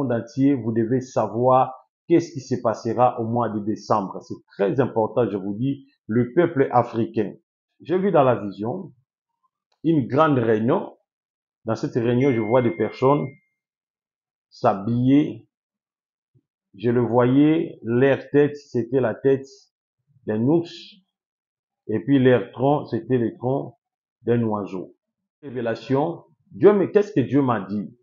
monde entier, vous devez savoir qu'est-ce qui se passera au mois de décembre. C'est très important, je vous dis, le peuple africain. J'ai vu dans la vision une grande réunion. Dans cette réunion, je vois des personnes s'habiller. Je le voyais, leur tête, c'était la tête d'un ours. Et puis leur tronc, c'était le tronc d'un oiseau. Révélation. Qu'est-ce que Dieu m'a dit?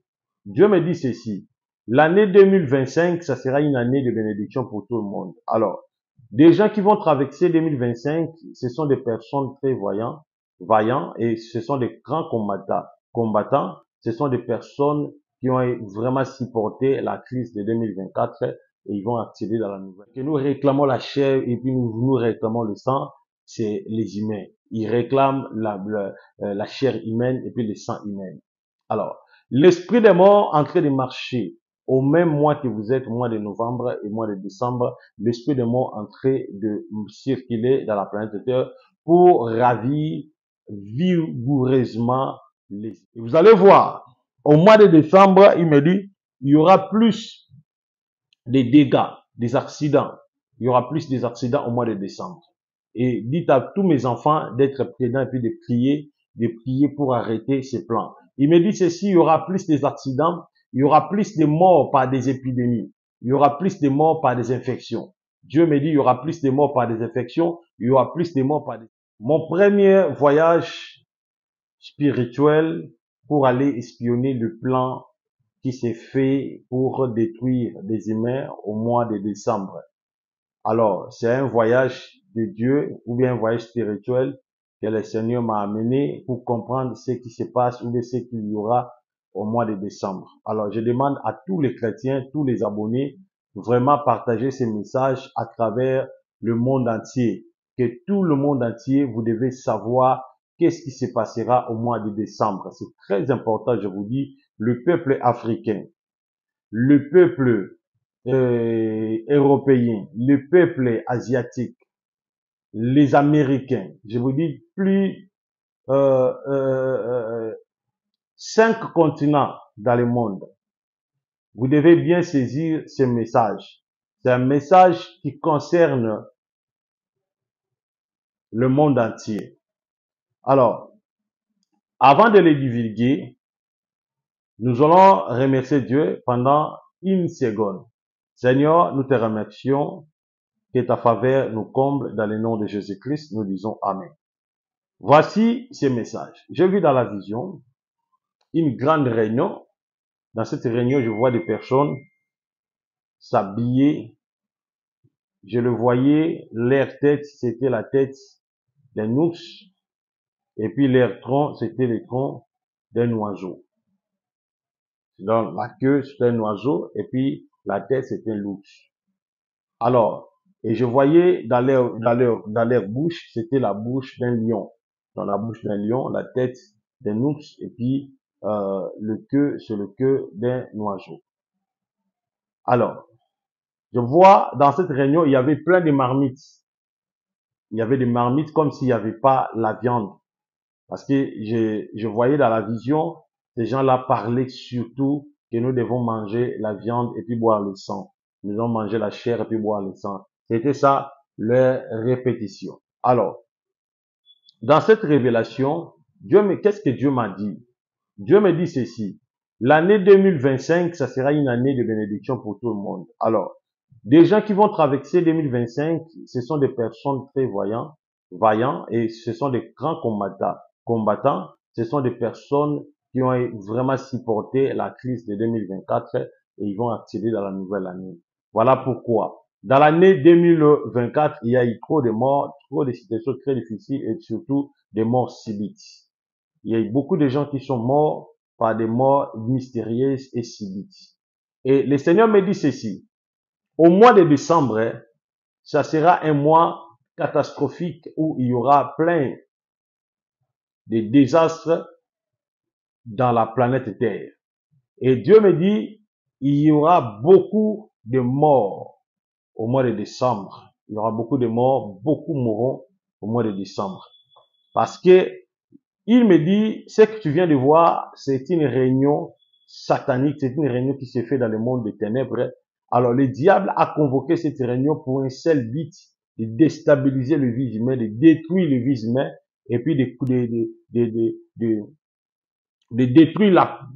Dieu me dit ceci. L'année 2025, ça sera une année de bénédiction pour tout le monde. Alors, des gens qui vont traverser 2025, ce sont des personnes très vaillants, et ce sont des grands combattants. Ce sont des personnes qui ont vraiment supporté la crise de 2024 et ils vont accéder dans la nouvelle. Que nous réclamons la chair et puis nous réclamons le sang, c'est les humains. Ils réclament la chair humaine et puis le sang humain. Alors, l'esprit des morts en train de marcher au même mois que vous êtes, mois de novembre et mois de décembre, l'esprit des morts en train de circuler dans la planète Terre pour ravir vigoureusement les... Et vous allez voir, au mois de décembre, il me dit, il y aura plus de dégâts, des accidents. Il y aura plus des accidents au mois de décembre. Et dites à tous mes enfants d'être prudents et puis de prier pour arrêter ces plans. Il me dit ceci, il y aura plus des accidents, il y aura plus de morts par des épidémies, il y aura plus de morts par des infections. Dieu me dit, il y aura plus de morts par des infections, il y aura plus de morts par des... Mon premier voyage spirituel pour aller espionner le plan qui s'est fait pour détruire des humains au mois de décembre. Alors, c'est un voyage de Dieu ou bien un voyage spirituel que le Seigneur m'a amené pour comprendre ce qui se passe ou bien ce qu'il y aura au mois de décembre. Alors, je demande à tous les chrétiens, tous les abonnés, vraiment partager ces messages à travers le monde entier. Que tout le monde entier, vous devez savoir qu'est-ce qui se passera au mois de décembre. C'est très important, je vous dis, le peuple africain, le peuple européens, le peuple asiatique, les Américains, je vous dis plus 5 continents dans le monde. Vous devez bien saisir ce message. C'est un message qui concerne le monde entier. Alors, avant de le divulguer, nous allons remercier Dieu pendant une seconde. Seigneur, nous te remercions. Que ta faveur nous comble dans le nom de Jésus-Christ. Nous disons Amen. Voici ce message. J'ai vu dans la vision une grande réunion. Dans cette réunion, je vois des personnes s'habiller. Je le voyais, leur tête, c'était la tête d'un ours. Et puis leur tronc, c'était le tronc d'un oiseau. Donc la queue, c'était un oiseau. Et puis la tête, c'était l'ours. Alors, et je voyais dans leur bouche, c'était la bouche d'un lion. Dans la bouche d'un lion, la tête d'un ours, et puis le queue, c'est le queue d'un oiseau. Alors, je vois dans cette réunion, il y avait plein de marmites. Il y avait des marmites comme s'il n'y avait pas la viande. Parce que je voyais dans la vision, ces gens-là parlaient surtout que nous devons manger la viande et puis boire le sang. Nous devons manger la chair et puis boire le sang. C'était ça, leur répétition. Alors, dans cette révélation, qu'est-ce que Dieu m'a dit? Dieu me dit ceci. L'année 2025, ça sera une année de bénédiction pour tout le monde. Alors, des gens qui vont traverser 2025, ce sont des personnes très vaillants, et ce sont des grands combattants. Ce sont des personnes qui ont vraiment supporté la crise de 2024 et ils vont accéder dans la nouvelle année. Voilà pourquoi. Dans l'année 2024, il y a eu trop de morts, trop de situations très difficiles et surtout des morts subites. Il y a eu beaucoup de gens qui sont morts par des morts mystérieuses et subites. Et le Seigneur me dit ceci. Au mois de décembre, ça sera un mois catastrophique où il y aura plein de désastres dans la planète Terre. Et Dieu me dit, il y aura beaucoup de morts au mois de décembre. Il y aura beaucoup de morts, beaucoup mourront au mois de décembre. Parce que il me dit, ce que tu viens de voir, c'est une réunion satanique, c'est une réunion qui s'est faite dans le monde des ténèbres. Alors le diable a convoqué cette réunion pour un seul but, de déstabiliser le vie humain, de détruire le vie humain, et puis de détruire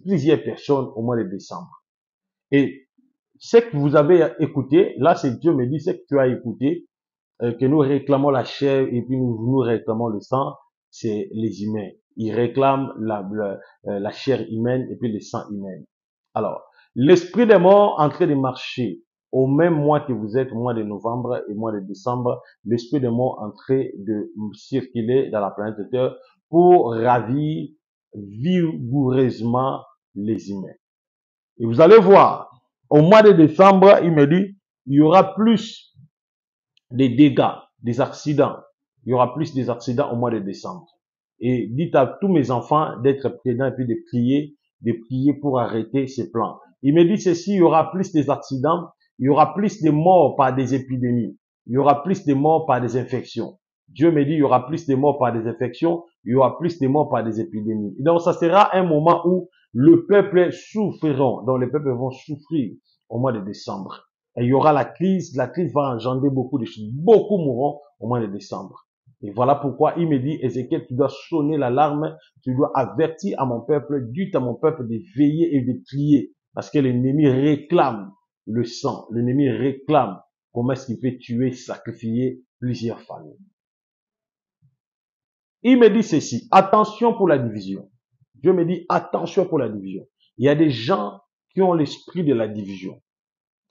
plusieurs personnes au mois de décembre. Et ce que vous avez écouté, là c'est Dieu me dit, ce que tu as écouté, que nous réclamons la chair et puis nous réclamons le sang, c'est les humains. Ils réclament la chair humaine et puis le sang humain. Alors, l'esprit des morts en train de marcher au même mois que vous êtes, mois de novembre et mois de décembre, l'esprit des morts en train de circuler dans la planète Terre pour ravir vigoureusement les humains. Et vous allez voir, au mois de décembre, il me dit, il y aura plus des dégâts, des accidents. Il y aura plus des accidents au mois de décembre. Et dites à tous mes enfants d'être prudents et puis de prier pour arrêter ces plans. Il me dit ceci, il y aura plus des accidents, il y aura plus de morts par des épidémies, il y aura plus de morts par des infections. Dieu me dit il y aura plus de morts par des infections, il y aura plus de morts par des épidémies. Et donc ça sera un moment où le peuple souffrira, donc les peuples vont souffrir au mois de décembre. Et il y aura la crise va engendrer beaucoup de choses. Beaucoup mourront au mois de décembre. Et voilà pourquoi il me dit, Ézéchiel, tu dois sonner l'alarme, tu dois avertir à mon peuple, dites à mon peuple de veiller et de prier. Parce que l'ennemi réclame le sang. L'ennemi réclame comment est-ce qu'il peut tuer, sacrifier plusieurs familles. Il me dit ceci, attention pour la division. Dieu me dit, attention pour la division. Il y a des gens qui ont l'esprit de la division.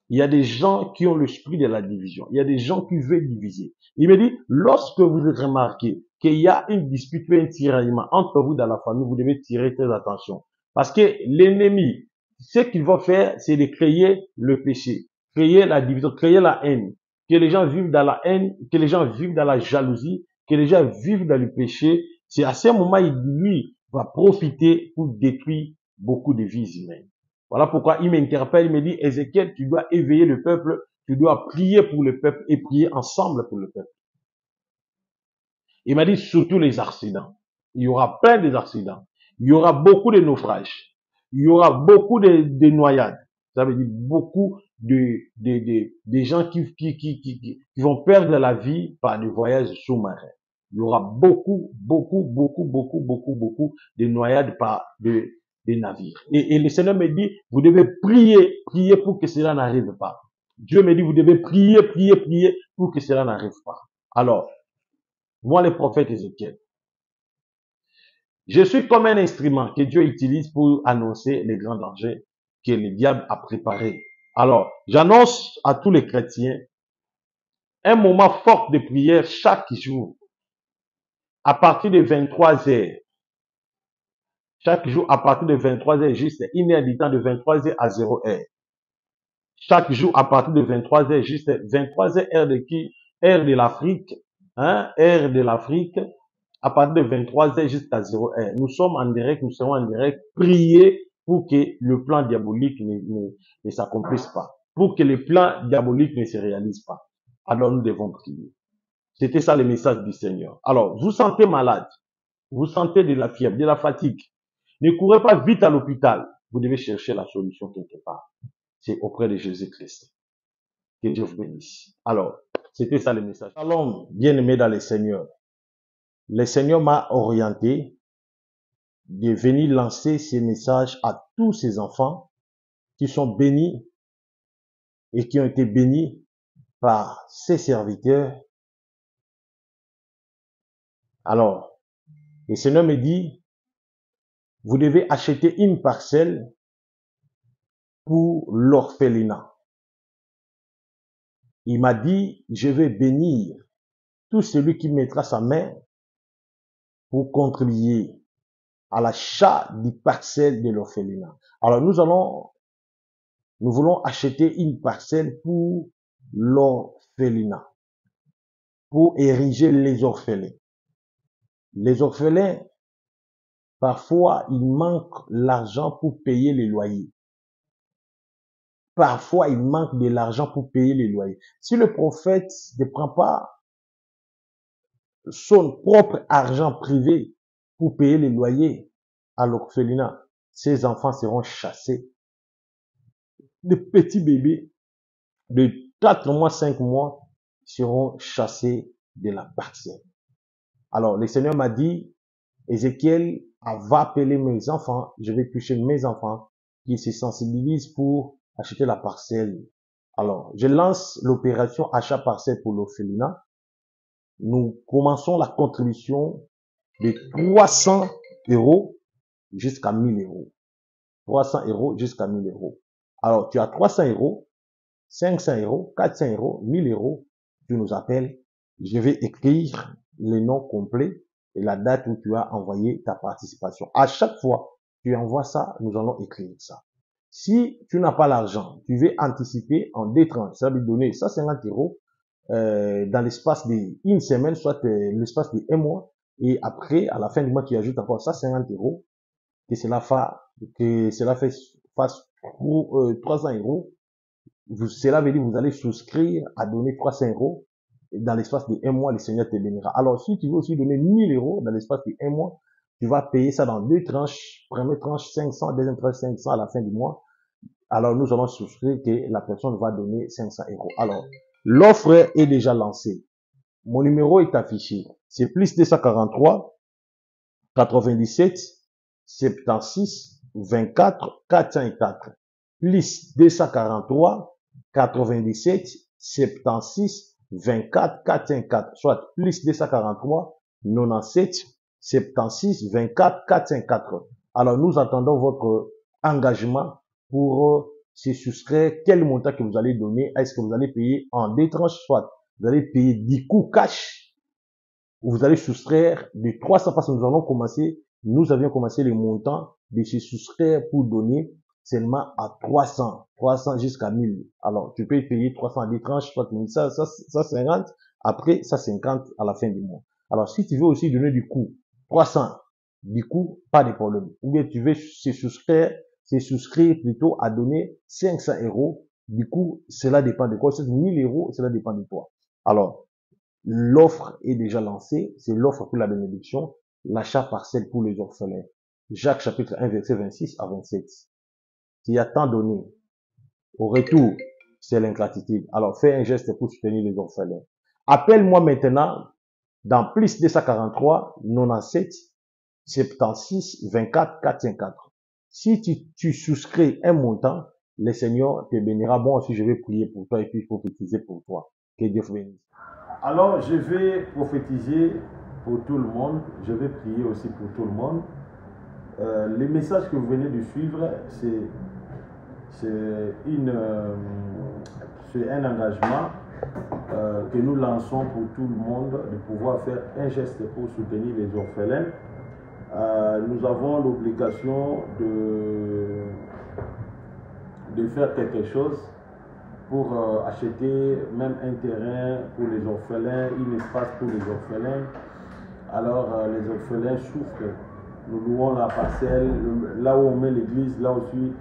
Il y a des gens qui ont l'esprit de la division. Il y a des gens qui veulent diviser. Il me dit, lorsque vous remarquez qu'il y a une dispute, un tiraillement entre vous dans la famille, vous devez tirer très attention. Parce que l'ennemi, ce qu'il va faire, c'est de créer le péché, créer la division, créer la haine. Que les gens vivent dans la haine, que les gens vivent dans la jalousie, que les gens vivent dans le péché. C'est à ce moment, lui, va profiter pour détruire beaucoup de vies humaines. Voilà pourquoi il m'interpelle, il me dit, Ézéchiel, tu dois éveiller le peuple, tu dois prier pour le peuple et prier ensemble pour le peuple. Il m'a dit surtout les accidents. Il y aura plein d'accidents. Il y aura beaucoup de naufrages. Il y aura beaucoup de noyades. Ça veut dire beaucoup de gens qui vont perdre la vie par des voyages sous-marins. Il y aura beaucoup de noyades par des navires. Et le Seigneur me dit, vous devez prier pour que cela n'arrive pas. Dieu me dit, vous devez prier pour que cela n'arrive pas. Alors, moi, le prophète Ézéchiel, je suis comme un instrument que Dieu utilise pour annoncer les grands dangers que le diable a préparés. Alors, j'annonce à tous les chrétiens un moment fort de prière chaque jour, à partir de 23 heures. Chaque jour, à partir de 23 heures, juste une heure du temps de 23 heures à 0 heure. Chaque jour, à partir de 23 heures, juste 23 heures, heure de qui? Heure de l'Afrique, hein? Heure de l'Afrique. À partir de 23 heures jusqu'à 0 heure. Nous sommes en direct, nous serons en direct. Priez pour que le plan diabolique ne s'accomplisse pas. Pour que le plan diabolique ne se réalise pas. Alors nous devons prier. C'était ça le message du Seigneur. Alors, vous sentez malade. Vous sentez de la fièvre, de la fatigue. Ne courez pas vite à l'hôpital. Vous devez chercher la solution quelque part. C'est auprès de Jésus-Christ. Que Dieu vous bénisse. Alors, c'était ça le message. Shalom, bien-aimés dans le Seigneur. Le Seigneur m'a orienté de venir lancer ces messages à tous ces enfants qui sont bénis et qui ont été bénis par ses serviteurs. Alors, le Seigneur me dit, vous devez acheter une parcelle pour l'orphelinat. Il m'a dit, je vais bénir tout celui qui mettra sa main pour contribuer à l'achat du parcelle de l'orphelinat. Alors nous voulons acheter une parcelle pour l'orphelinat, pour ériger les orphelins. Les orphelins, parfois, ils manquent l'argent pour payer les loyers. Parfois, ils manquent de l'argent pour payer les loyers. Si le prophète ne prend pas son propre argent privé pour payer les loyers à l'orphelinat, ces enfants seront chassés. Les petits bébés de 4 mois, 5 mois seront chassés de la parcelle. Alors, le Seigneur m'a dit, Ézéchiel va appeler mes enfants, je vais toucher mes enfants qui se sensibilisent pour acheter la parcelle. Alors, je lance l'opération achat parcelle pour l'orphelinat. Nous commençons la contribution de 300 € jusqu'à 1000 €. 300 € jusqu'à 1000 €. Alors, tu as 300 €, 500 €, 400 €, 1000 €, tu nous appelles. Je vais écrire le nom complet et la date où tu as envoyé ta participation. À chaque fois que tu envoies ça, nous allons écrire ça. Si tu n'as pas l'argent, tu veux anticiper en 2 tranches, ça veut donner 150 € dans l'espace d'une semaine, soit l'espace d'un mois, et après, à la fin du mois, tu ajoutes encore 150 € que cela fasse 300 €. Cela veut dire que vous allez souscrire à donner 300 € dans l'espace d'un mois, le Seigneur te bénira. Alors, si tu veux aussi donner 1000 € dans l'espace d'un mois, tu vas payer ça dans 2 tranches. Première tranche 500, deuxième tranche 500 à la fin du mois. Alors, nous allons souscrire que la personne va donner 500 €. Alors, l'offre est déjà lancée. Mon numéro est affiché. C'est plus 243 97 76 24 404. Plus 243 97 76 24 404. Soit plus 243 97 76 24 404. Alors, nous attendons votre engagement pour se soustraire. Quel montant que vous allez donner? Est-ce que vous allez payer en 2 tranches? Soit vous allez payer 10 coups cash, ou vous allez soustraire de 300, parce que nous avions commencé le montant de se soustraire pour donner seulement à 300 jusqu'à 1000. Alors, tu peux payer 300 à 10 tranches, soit 50, après 50 à la fin du mois. Alors, si tu veux aussi donner du coup 300, du coup, pas de problème. Ou bien tu veux se souscrire plutôt à donner 500 €. Du coup, cela dépend de quoi. C'est 1000 €, cela dépend de toi. Alors, l'offre est déjà lancée. C'est l'offre pour la bénédiction. L'achat parcelle pour les orphelins. Jacques chapitre 1 verset 26 à 27. Tu as tant donné. Au retour, c'est l'ingratitude. Alors, fais un geste pour soutenir les orphelins. Appelle-moi maintenant dans plus 243 97 76 24 454. Si tu souscris un montant, le Seigneur te bénira. Bon, aussi, je vais prier pour toi et puis prophétiser pour toi. Que Dieu vous bénisse. Alors, je vais prophétiser pour tout le monde. Je vais prier aussi pour tout le monde. Les messages que vous venez de suivre, c'est un engagement que nous lançons pour tout le monde, de pouvoir faire un geste pour soutenir les orphelins. Nous avons l'obligation de faire quelque chose pour acheter même un terrain pour les orphelins, un espace pour les orphelins. Alors les orphelins souffrent. Nous louons la parcelle, là où on met l'église, là aussi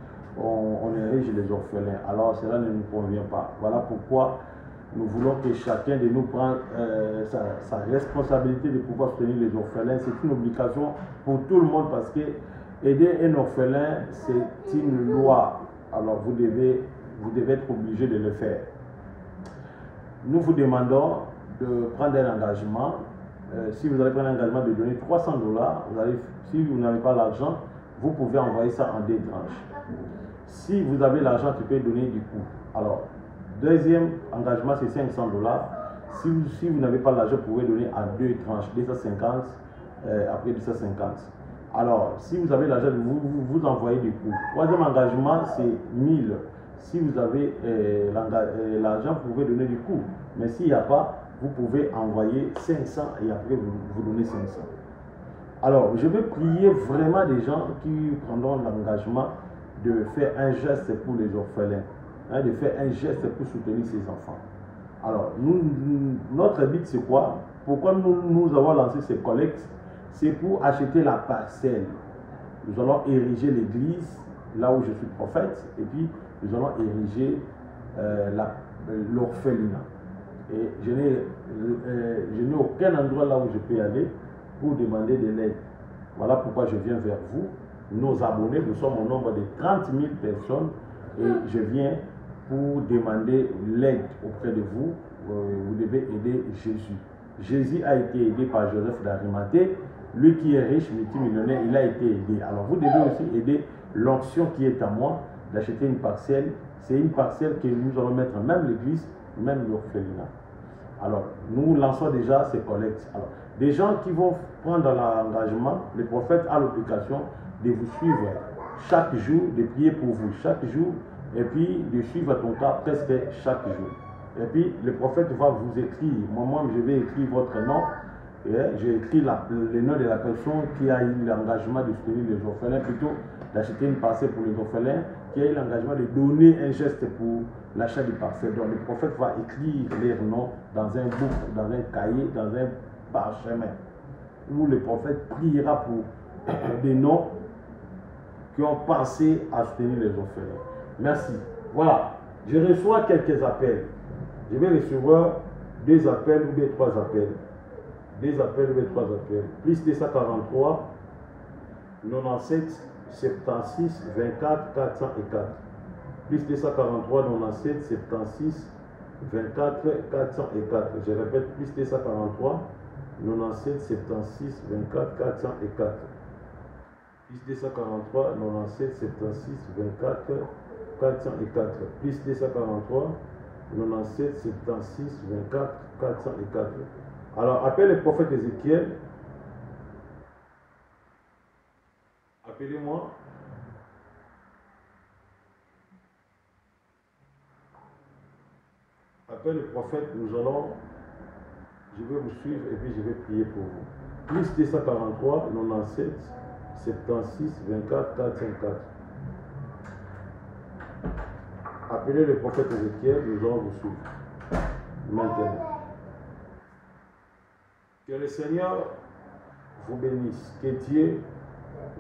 on érige les orphelins. Alors cela ne nous convient pas. Voilà pourquoi nous voulons que chacun de nous prenne sa responsabilité de pouvoir soutenir les orphelins. C'est une obligation pour tout le monde parce que aider un orphelin, c'est une loi. Alors vous devez être obligé de le faire. Nous vous demandons de prendre un engagement. Si vous allez prendre un engagement de donner 300 $, si vous n'avez pas l'argent, vous pouvez envoyer ça en 2 tranches. Si vous avez l'argent, tu peux donner du coup. Alors, deuxième engagement, c'est 500 $. Si vous n'avez pas l'argent, vous pouvez donner en 2 tranches, 250, après 250. Alors, si vous avez l'argent, vous envoyez du coup. Troisième engagement, c'est 1000. Si vous avez l'argent, vous pouvez donner du coup. Mais s'il n'y a pas, vous pouvez envoyer 500 et après vous donnez 500. Alors, je vais prier vraiment des gens qui prendront l'engagement de faire un geste pour les orphelins, de faire un geste pour soutenir ces enfants. Alors, notre but, c'est quoi? Pourquoi nous avons lancé ces collectes? C'est pour acheter la parcelle. Nous allons ériger l'église, là où je suis prophète, et puis nous allons ériger l'orphelinat. Et je n'ai aucun endroit là où je peux aller pour demander de l'aide. Voilà pourquoi je viens vers vous. nos abonnés. Nous sommes au nombre de 30 000 personnes et je viens pour demander l'aide auprès de vous. Vous devez aider Jésus. Jésus a été aidé par Joseph d'Arimathée. Lui qui est riche, multimillionnaire, il a été aidé. Alors vous devez aussi aider l'onction qui est à moi d'acheter une parcelle. C'est une parcelle que nous allons mettre même l'église, même l'orphelinat. Alors, nous lançons déjà ces collectes. Alors, des gens qui vont prendre l'engagement, le prophète a l'obligation de vous suivre chaque jour, de prier pour vous chaque jour, et puis de suivre ton cas presque chaque jour. Et puis, le prophète va vous écrire. Moi, je vais écrire votre nom. J'ai écrit le nom de la personne qui a eu l'engagement de soutenir les orphelins, plutôt d'acheter une parcelle pour les orphelins, qui a eu l'engagement de donner un geste pour l'achat du parcelle. Donc le prophète va écrire leurs noms dans un bouc, dans un cahier, dans un parchemin, où le prophète priera pour des noms qui ont pensé à soutenir les orphelins. Merci. Voilà, je reçois quelques appels. Je vais recevoir 2 appels ou bien 3 appels. 2 appels ou 3 appels. Plus 243 97 76 24 404. Plus 243 97 76 24 404. Je répète, plus 243 97 76 24 404. Plus 243 97 76 24 404. Plus 243 97 76 24 404. Alors, appelle le prophète Ézéchiel. Appelez-moi. Appelle le prophète, je vais vous suivre et puis je vais prier pour vous. Plus 243 97 76 24 404. Appelez le prophète Ézéchiel, nous allons vous suivre. Maintenant. Que le Seigneur vous bénisse, que Dieu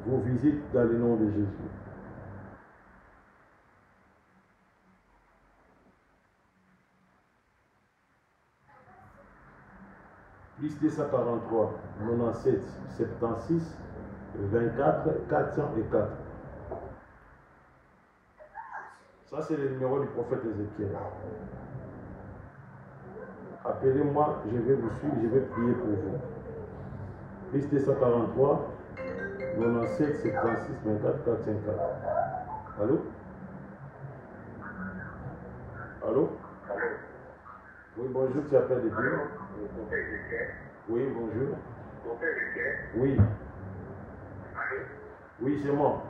vous visite dans le nom de Jésus. Plus 243 97 76 24 404. Ça, c'est le numéro du prophète Ézéchiel. Appelez-moi, je vais vous suivre, je vais prier pour vous. Plus 243 97 76 24 404. Allô? Allô? Oui, bonjour, tu appelles depuis? Oui, bonjour. Oui. Oui, c'est moi.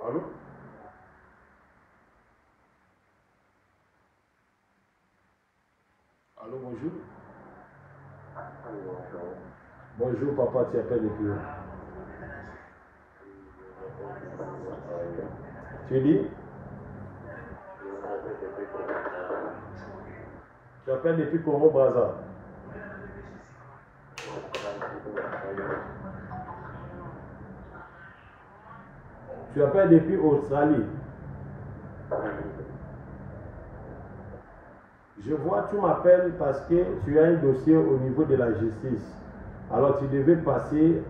Allô? Allô, bonjour. Bonjour, papa, tu appelles depuis où? Tu dis? Tu appelles depuis Congo Brazza. Tu appelles depuis Australie. Je vois, tu m'appelles parce que tu as un dossier au niveau de la justice. Alors tu devais passer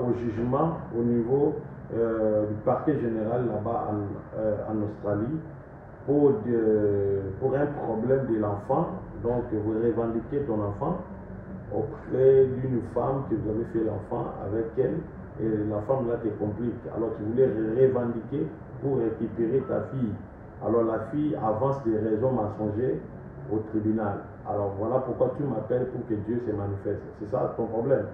au jugement au niveau du parquet général là-bas en Australie pour un problème de l'enfant. Donc vous revendiquez ton enfant auprès d'une femme que vous avez fait l'enfant avec elle et la femme là te complique. Alors tu voulais revendiquer pour récupérer ta fille. Alors la fille avance des raisons mensongères au tribunal. Alors voilà pourquoi tu m'appelles pour que Dieu se manifeste. C'est ça ton problème?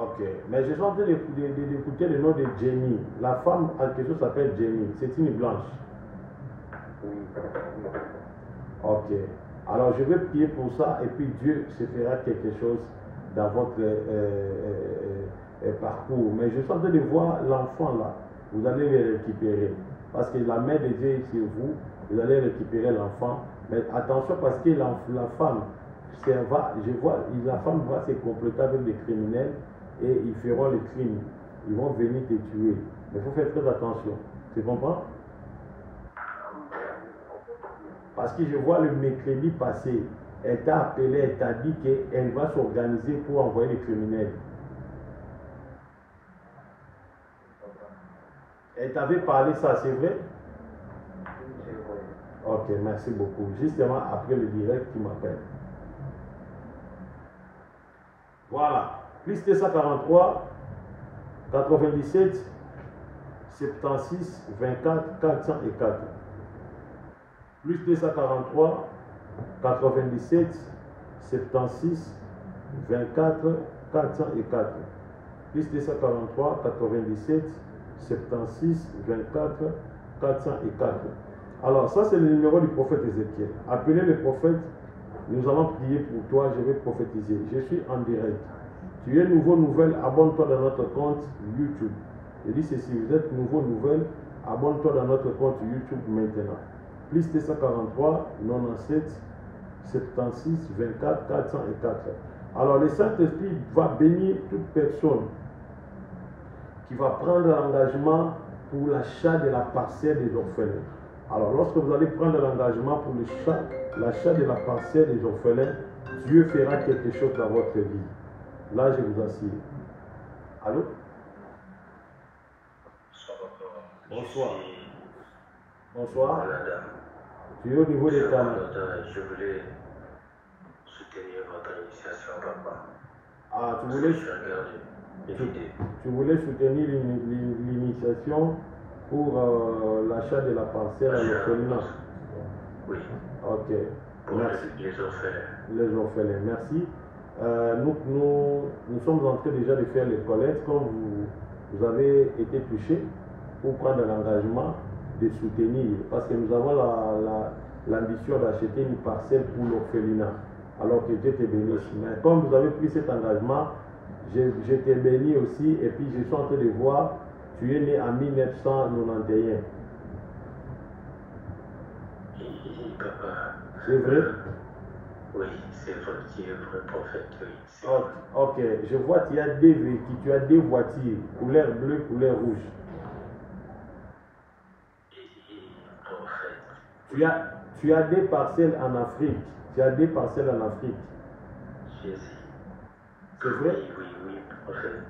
Ok, mais je suis en train d'écouter le nom de Jenny. La femme en question s'appelle Jenny. C'est une blanche. Ok. Alors je vais prier pour ça et puis Dieu se fera quelque chose dans votre parcours. Mais je suis en train de voir l'enfant là. Vous allez le récupérer. Parce que la main de Dieu est sur vous. Vous allez récupérer l'enfant. Mais attention parce que la femme, la femme va se compléter avec des criminels et ils feront le crime. ils vont venir te tuer. Il faut faire très attention. Tu comprends? Parce que je vois le mercredi passé, elle t'a appelé, elle t'a dit qu'elle va s'organiser pour envoyer les criminels. Elle t'avait parlé ça, c'est vrai? Ok, merci beaucoup. Justement, après le direct, tu m'appelles. Voilà. Plus 243, 97, 76, 24, 404. Plus 243, 97, 76, 24, 404. Plus 243, 97, 76, 24, 404. Alors, ça, c'est le numéro du prophète Ézéchiel. Appelez le prophète, nous allons prier pour toi, je vais prophétiser. Je suis en direct. Tu es nouveau, nouvelle, abonne-toi dans notre compte YouTube. Je dis ceci, vous êtes nouveau, nouvelle, abonne-toi dans notre compte YouTube maintenant. Plus 243, 97, 76, 24, 404. Alors, le Saint-Esprit va bénir toute personne qui va prendre l'engagement pour l'achat de la parcelle des orphelins. Alors, lorsque vous allez prendre l'engagement pour l'achat de la parcelle des orphelins, Dieu fera quelque chose dans votre vie. Là, je vous assure. Allô? Bonsoir. Bonsoir. Tu es au niveau des canaux. Je voulais soutenir votre initiation, papa. Ah, tu voulais soutenir l'initiation pour l'achat de la parcelle à l'orphelinat. Oui. Ok. Pour merci. Les orphelins. Les orphelins, merci. Nous sommes en train déjà de faire les collectes. Comme vous avez été touché pour prendre l'engagement de soutenir, parce que nous avons l'ambition d'acheter une parcelle pour l'orphelinat. Alors que Dieu te bénisse. Mais comme vous avez pris cet engagement, je t'ai béni aussi, et puis je suis en train de voir, tu es né en 1991. Papa. C'est vrai? Oui, c'est vrai, tu es vrai prophète, oui. Ok, je vois tu as deux véhicules, tu as deux voitures, couleur bleue, couleur rouge. Tu as des parcelles en Afrique. Tu as des parcelles en Afrique. C'est vrai? Oui, prophète.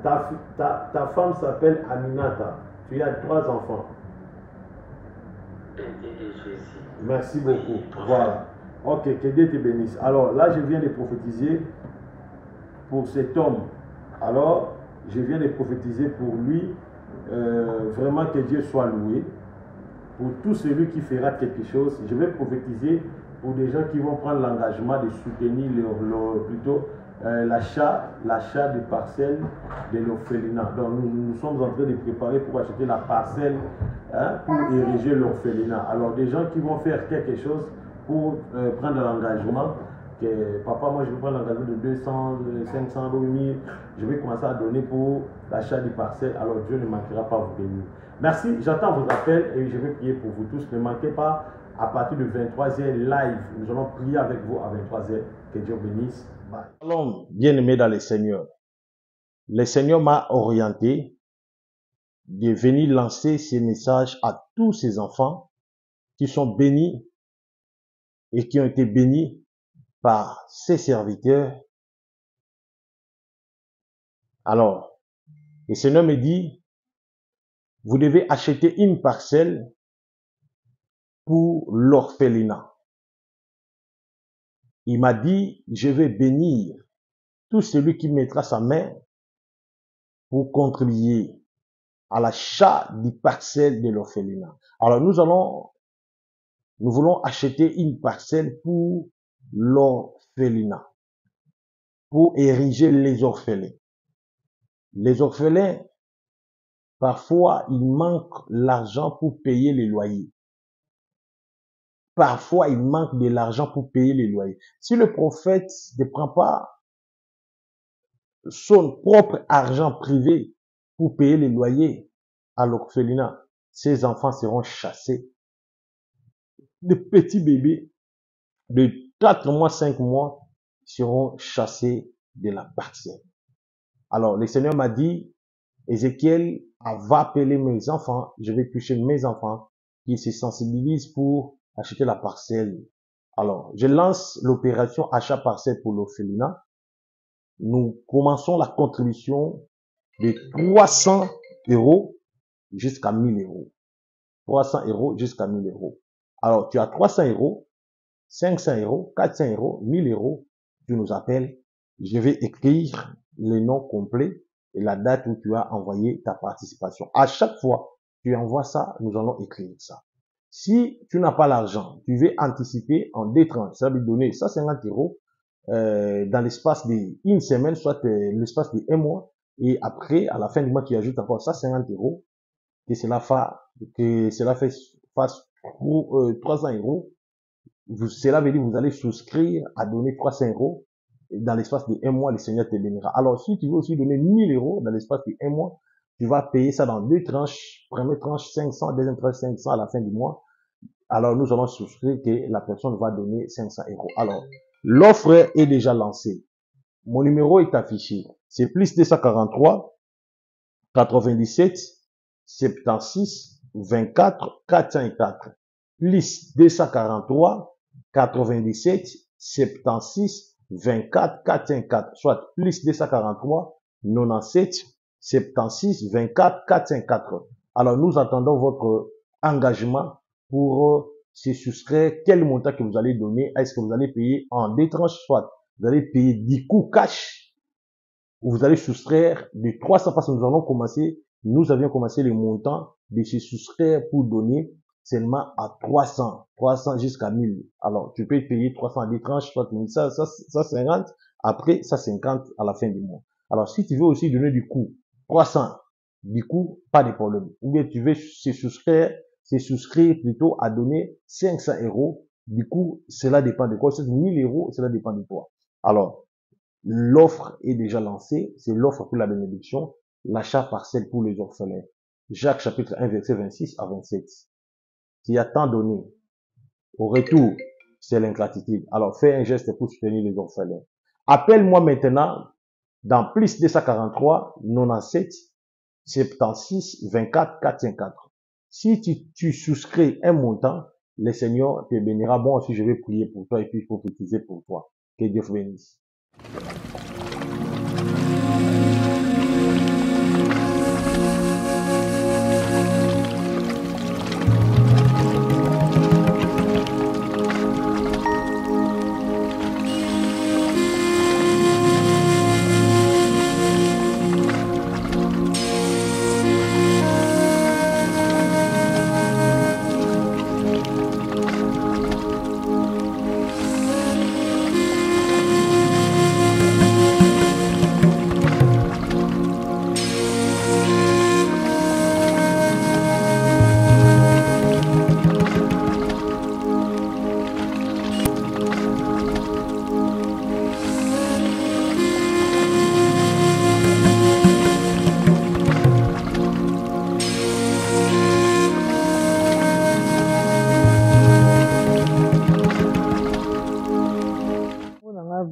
Ta femme s'appelle Aminata. Tu as 3 enfants. Merci beaucoup. Voilà. Ok, que Dieu te bénisse. Alors là, je viens de prophétiser pour cet homme. Alors, je viens de prophétiser pour lui. Vraiment que Dieu soit loué. Pour tout celui qui fera quelque chose, je vais prophétiser pour des gens qui vont prendre l'engagement de soutenir l'achat de parcelles de l'orphelinat. Donc nous sommes en train de préparer pour acheter la parcelle pour ériger l'orphelinat. Alors des gens qui vont faire quelque chose pour prendre l'engagement, que papa, moi je vais prendre l'engagement de 200, 500, 1000, je vais commencer à donner pour l'achat des parcelles. Alors Dieu ne manquera pas vous bénir. Merci, j'attends vos appels et je vais prier pour vous tous. Ne manquez pas, à partir de 23h live, nous allons prier avec vous à 23h. Que Dieu bénisse. Bye. Shalom, bien-aimé dans le Seigneur. Le Seigneur m'a orienté de venir lancer ces messages à tous ces enfants qui sont bénis et qui ont été bénis par ses serviteurs. Alors, le Seigneur me dit, vous devez acheter une parcelle pour l'orphelinat. Il m'a dit, je vais bénir tout celui qui mettra sa main pour contribuer à l'achat des parcelles de l'orphelinat. Alors nous voulons acheter une parcelle pour l'orphelinat, pour ériger les orphelins. Les orphelins, parfois, il manque l'argent pour payer les loyers. Parfois, il manque de l'argent pour payer les loyers. Si le prophète ne prend pas son propre argent privé pour payer les loyers à l'orphelinat, ses enfants seront chassés. De petits bébés de 4 mois, 5 mois seront chassés de la parcelle. Alors, le Seigneur m'a dit, Ézéchiel va appeler mes enfants, je vais toucher mes enfants qui se sensibilisent pour acheter la parcelle. Alors, je lance l'opération achat parcelle pour l'orphelinat. Nous commençons la contribution de 300 € jusqu'à 1000 €. 300 € jusqu'à 1000 €. Alors, tu as 300 €, 500 €, 400 €, 1000 €. Tu nous appelles. Je vais écrire les noms complets et la date où tu as envoyé ta participation. À chaque fois, tu envoies ça, nous allons écrire ça. Si tu n'as pas l'argent, tu veux anticiper en 2 tranches. Ça veut donner 150 € dans l'espace d'une semaine, soit l'espace de 1 mois. Et après, à la fin du mois, tu ajoutes encore 150 € que cela fait face pour 300 €. Cela veut dire que vous allez souscrire à donner 300 € dans l'espace de 1 mois, le Seigneur te bénira. Alors, si tu veux aussi donner 1000 € dans l'espace de 1 mois, tu vas payer ça dans 2 tranches. Première tranche 500, deuxième tranche 500 à la fin du mois. Alors, nous allons souscrire que la personne va donner 500 €. Alors, l'offre est déjà lancée. Mon numéro est affiché. C'est plus 243 97 76 24 404. Plus 243 97 76 24 404. Soit plus 243 97 76 24 404. Alors, nous attendons votre engagement pour se soustraire. Quel montant que vous allez donner? Est-ce que vous allez payer en 2 tranches? Soit vous allez payer 10 coups cash, ou vous allez soustraire de 300, parce que nous avions commencé le montant de se soustraire pour donner seulement à 300 jusqu'à 1000. Alors, tu peux payer 300 à 2 tranches, soit ça 50, après ça 50 à la fin du mois. Alors, si tu veux aussi donner du coup 300, du coup, pas de problème. Ou bien tu veux se souscrire plutôt à donner 500 €. Du coup, cela dépend de quoi. C'est 1000 €, cela dépend de toi. Alors, l'offre est déjà lancée. C'est l'offre pour la bénédiction. L'achat parcelle pour les orphelins. Jacques chapitre 1 verset 26 à 27. Tu as tant donné. Au retour, c'est l'ingratitude. Alors, fais un geste pour soutenir les orphelins. Appelle-moi maintenant dans plus 243 97 76 24 404. Si tu souscris un montant, le Seigneur te bénira. Bon, aussi, je vais prier pour toi et puis prophétiser pour toi. Que Dieu vous bénisse.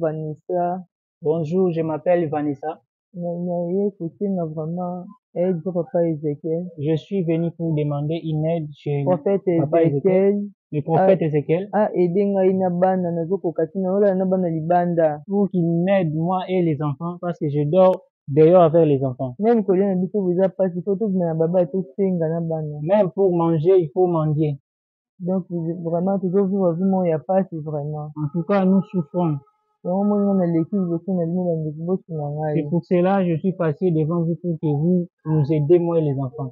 Vanessa. Bonjour, je m'appelle Vanessa. Vraiment aide papa Ézéchiel. Je suis venu pour demander une aide chez Prophète papa Ézéchiel. Le prophète Ézéchiel. Aider ngai na bana nazokoka na ola na bana libanda. Pour qu'il m'aide moi et les enfants parce que je dors dehors avec les enfants. Même que les biso vous a pas il faut tout na baba tout senga na bana. Même pour manger, il faut mendier. Donc vraiment toujours vivre vraiment il y a pas c'est vraiment. En tout cas, nous souffrons. C'est pour cela que je suis passé devant vous pour que vous nous aidiez, moi et les enfants.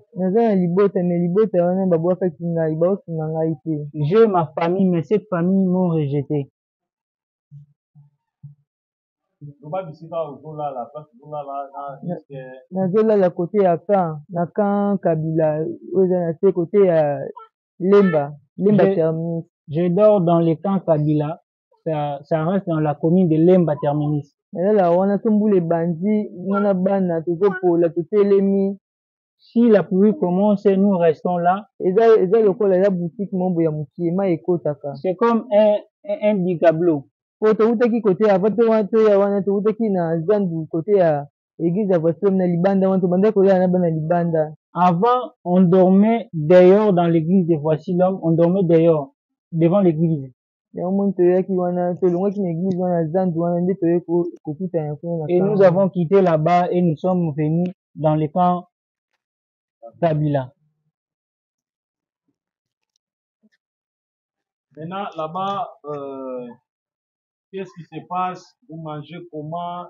J'ai ma famille, mais cette famille m'ont rejeté. Nazolala côté ya Kan Kabila, côté ya Lemba Terminus. Je dors dans le camp Kabila. Ça reste dans la commune de Lemba Terminus. Si la pluie commence, nous restons là. C'est comme un bigablo. église ya voici na libanda wana tobanda kolia na bana libanda. Avant, on dormait dehors dans l'église de Voici l'homme, on dormait dehors, devant l'église. Yango moni toyaki wana tolongwaki na église wana zandu wana nde toye kokutana kuna na Et nous avons quitté là-bas et nous sommes venus dans le camp Kabila. Maintenant, là-bas, qu'est-ce qui se passe? Vous mangez comment?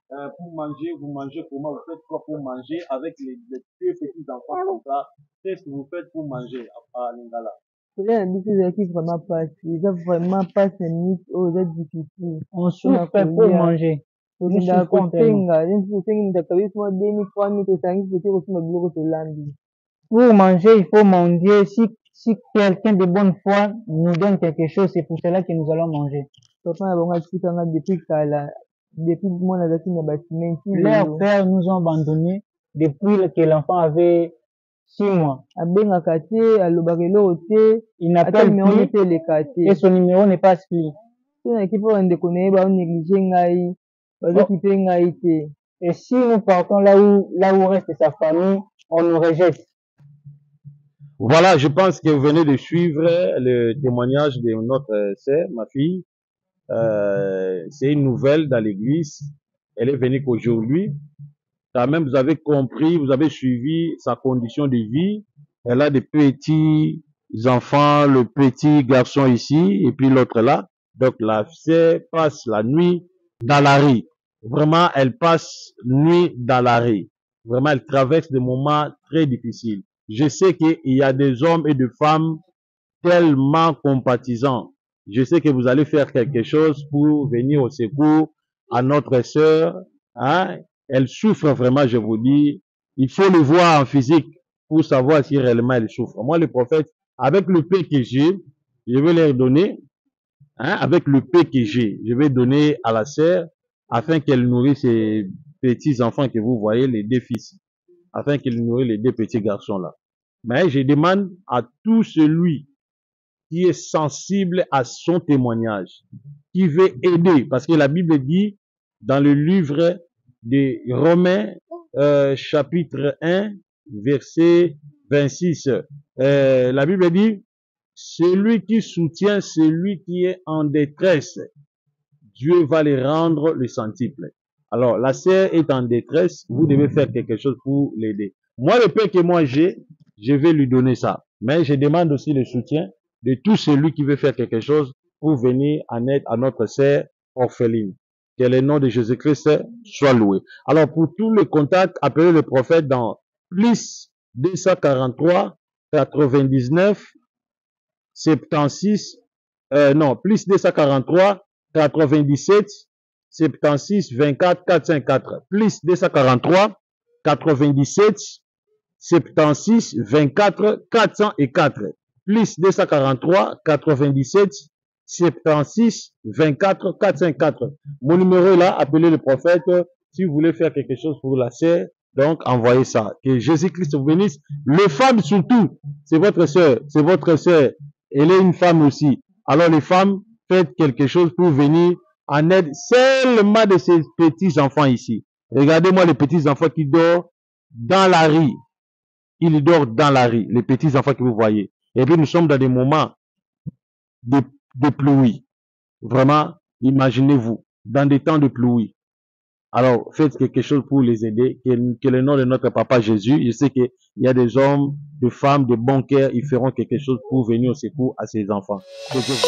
Pour manger, vous mangez comment? Vous faites quoi pour manger avec les deux petits enfants comme ça? Qu'est-ce que vous faites pour manger à Lingala? kolia na biso ezalaki vraiment pasi eza vraiment pasi na minute oyo eza difficile. On souffre pour manger. tokendaka kosenga neti tosengi mitaka biso mwa 2000 tosangisi toke kosomba biloko tolambi. Pour manger, il faut manger. Si quelqu'un de bonne foi nous donne quelque chose, c'est pour cela que nous allons manger. Papa na bango atikanga depuis kala, depuis mwana azalaki na basimenti. Leurs pères nous ont abandonnés depuis que l'enfant avait 6 mois. Abengaka te, alobaka eloko te, il n'appelle plus et son numéro n'est pas inscrit. Tonaki mpo bandeko na ye baonéglige ngai, bazokipe ngai te. Et si nous partons là où reste sa famille, on nous rejette. Voilà, je pense que vous venez de suivre le témoignage de notre sœur, ma fille. C'est une nouvelle dans l'église. Elle est venue qu'aujourd'hui. Quand même, vous avez compris, vous avez suivi sa condition de vie. Elle a des petits enfants, le petit garçon ici, et puis l'autre là. Donc, la sœur passe la nuit dans la rue. Vraiment, elle passe nuit dans la rue. Vraiment, elle traverse des moments très difficiles. Je sais qu'il y a des hommes et des femmes tellement compatissants. Je sais que vous allez faire quelque chose pour venir au secours à notre sœur. Hein? Elle souffre vraiment, je vous dis. Il faut le voir en physique pour savoir si réellement elle souffre. Moi, le prophète, avec le paix que j'ai, je vais leur donner. Hein? Avec le paix que j'ai, je vais donner à la sœur afin qu'elle nourrisse ses petits enfants que vous voyez, les 2 fils. Afin qu'il nourrisse les 2 petits garçons là. Mais je demande à tout celui qui est sensible à son témoignage, qui veut aider, parce que la Bible dit dans le livre de Romains, chapitre 1, verset 26, la Bible dit, celui qui soutient celui qui est en détresse, Dieu va le rendre le centuple. Alors, la sœur est en détresse, vous devez faire quelque chose pour l'aider. Moi, le pain que moi j'ai, je vais lui donner ça. Mais je demande aussi le soutien de tout celui qui veut faire quelque chose pour venir en aide à notre sœur orpheline. Que le nom de Jésus-Christ soit loué. Alors, pour tous les contacts, appelez le prophète dans plus 243 99 76 plus 243 97 76 24 454 plus 243 97 76 24 404 plus 243 97 76 24 404. Mon numéro est là, appelez le prophète si vous voulez faire quelque chose pour la sœur. Donc envoyez ça. Que Jésus-Christ vous bénisse. Les femmes surtout, c'est votre sœur, c'est votre sœur. Elle est une femme aussi. Alors les femmes, faites quelque chose pour venir en aide seulement de ces petits enfants ici. Regardez-moi les petits enfants qui dorment dans la rue. Ils dorment dans la rue, les petits enfants que vous voyez. Et puis nous sommes dans des moments de pluie. Vraiment, imaginez-vous, dans des temps de pluie. Alors, faites quelque chose pour les aider. Que le nom de notre papa Jésus, je sais qu'il y a des hommes, des femmes, de bons cœurs, ils feront quelque chose pour venir au secours à ces enfants. Que Dieu vous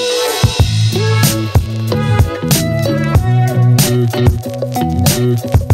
bénisse.